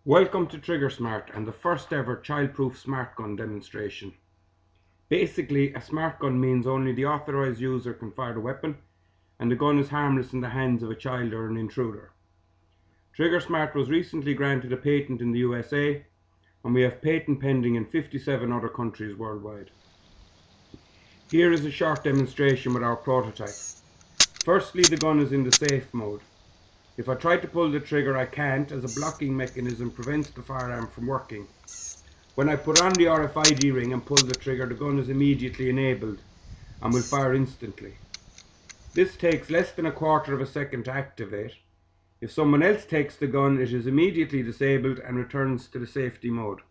Welcome to TriggerSmart and the first ever childproof smart gun demonstration. Basically, a smart gun means only the authorized user can fire the weapon and the gun is harmless in the hands of a child or an intruder. TriggerSmart was recently granted a patent in the USA and we have patent pending in 57 other countries worldwide. Here is a short demonstration with our prototype. Firstly, the gun is in the safe mode. If I try to pull the trigger, I can't, as a blocking mechanism prevents the firearm from working. When I put on the RFID ring and pull the trigger, the gun is immediately enabled and will fire instantly. This takes less than a quarter of a second to activate. If someone else takes the gun, it is immediately disabled and returns to the safety mode.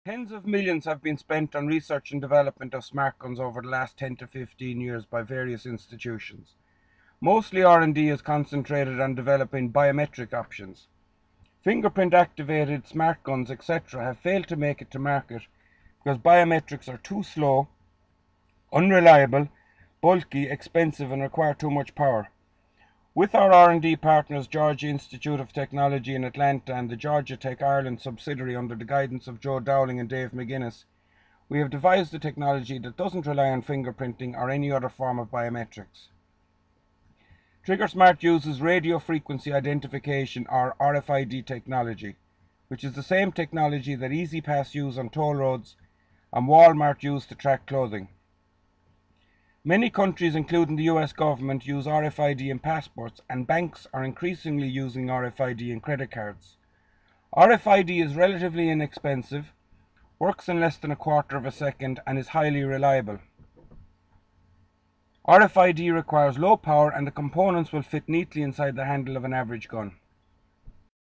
Tens of millions have been spent on research and development of smart guns over the last 10 to 15 years by various institutions. Mostly R&D is concentrated on developing biometric options. Fingerprint activated smart guns, etc. have failed to make it to market because biometrics are too slow, unreliable, bulky, expensive and require too much power. With our R&D partners Georgia Institute of Technology in Atlanta and the Georgia Tech Ireland subsidiary under the guidance of Joe Dowling and Dave McGuinness, we have devised a technology that doesn't rely on fingerprinting or any other form of biometrics. TriggerSmart uses radio frequency identification or RFID technology, which is the same technology that EasyPass use on toll roads and Walmart use to track clothing. Many countries, including the US government, use RFID in passports, and banks are increasingly using RFID in credit cards. RFID is relatively inexpensive, works in less than a quarter of a second, and is highly reliable. RFID requires low power and the components will fit neatly inside the handle of an average gun.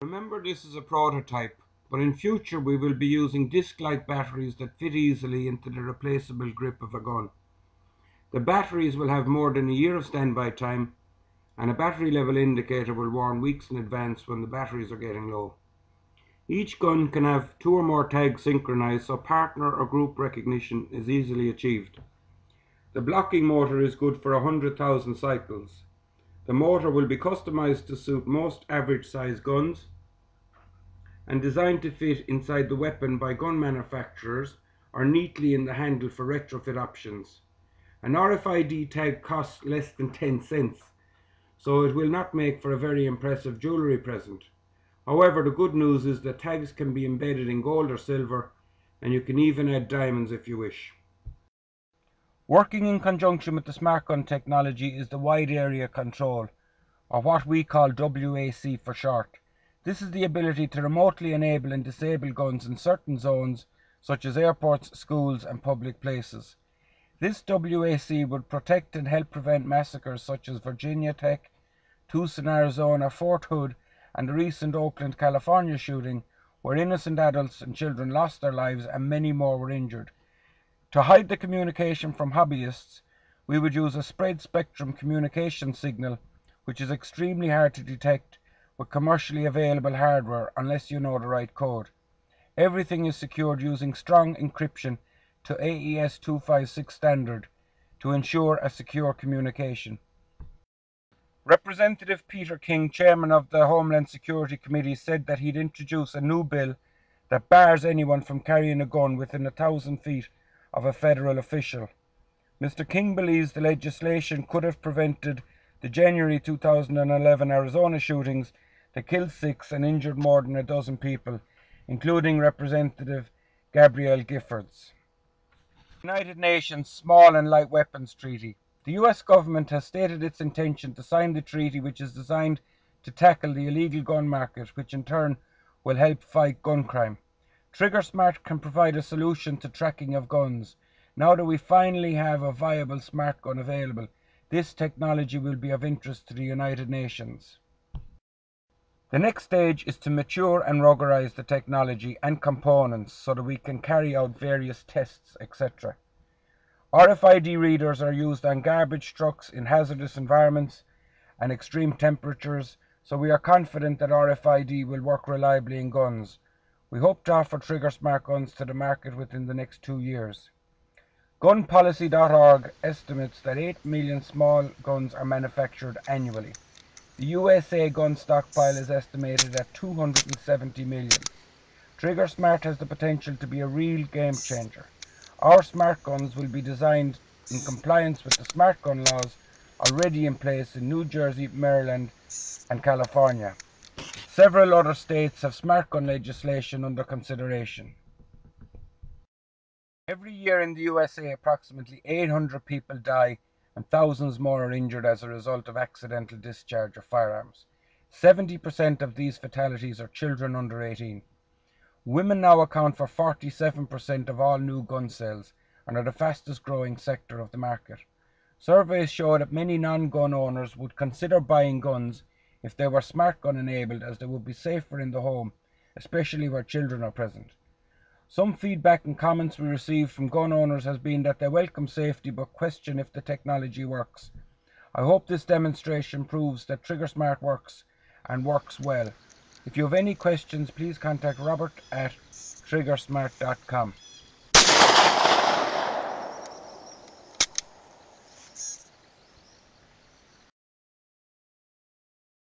Remember, this is a prototype, but in future we will be using disc-like batteries that fit easily into the replaceable grip of a gun. The batteries will have more than a year of standby time, and a battery level indicator will warn weeks in advance when the batteries are getting low. Each gun can have 2 or more tags synchronized, so partner or group recognition is easily achieved. The blocking motor is good for 100,000 cycles. The motor will be customized to suit most average size guns and designed to fit inside the weapon by gun manufacturers or neatly in the handle for retrofit options. An RFID tag costs less than 10 cents, so it will not make for a very impressive jewellery present. However, the good news is that tags can be embedded in gold or silver, and you can even add diamonds if you wish. Working in conjunction with the smart gun technology is the wide area control, or what we call WAC for short. This is the ability to remotely enable and disable guns in certain zones, such as airports, schools and public places. This WAC would protect and help prevent massacres such as Virginia Tech, Tucson, Arizona, Fort Hood and the recent Oakland, California shooting, where innocent adults and children lost their lives and many more were injured. To hide the communication from hobbyists, we would use a spread spectrum communication signal, which is extremely hard to detect with commercially available hardware unless you know the right code. Everything is secured using strong encryption to AES 256 standard to ensure a secure communication. Representative Peter King, chairman of the Homeland Security Committee, said that he'd introduce a new bill that bars anyone from carrying a gun within 1,000 feet of a federal official. Mr. King believes the legislation could have prevented the January 2011 Arizona shootings that killed 6 and injured more than a dozen people, including Representative Gabrielle Giffords. United Nations Small and Light Weapons Treaty. The US government has stated its intention to sign the treaty, which is designed to tackle the illegal gun market, which in turn will help fight gun crime. TriggerSmart can provide a solution to tracking of guns. Now that we finally have a viable smart gun available, this technology will be of interest to the United Nations. The next stage is to mature and ruggerize the technology and components so that we can carry out various tests, etc. RFID readers are used on garbage trucks in hazardous environments and extreme temperatures, so we are confident that RFID will work reliably in guns. We hope to offer TriggerSmart guns to the market within the next 2 years. Gunpolicy.org estimates that 8 million small guns are manufactured annually. The USA gun stockpile is estimated at 270 million. TriggerSmart has the potential to be a real game changer. Our smart guns will be designed in compliance with the smart gun laws already in place in New Jersey, Maryland, and California. Several other states have smart gun legislation under consideration. Every year in the USA, approximately 800 people die and thousands more are injured as a result of accidental discharge of firearms. 70% of these fatalities are children under 18. Women now account for 47% of all new gun sales and are the fastest growing sector of the market. Surveys show that many non-gun owners would consider buying guns if they were smart gun enabled, as they would be safer in the home, especially where children are present. Some feedback and comments we received from gun owners has been that they welcome safety but question if the technology works. I hope this demonstration proves that TriggerSmart works and works well. If you have any questions, please contact Robert at TriggerSmart.com.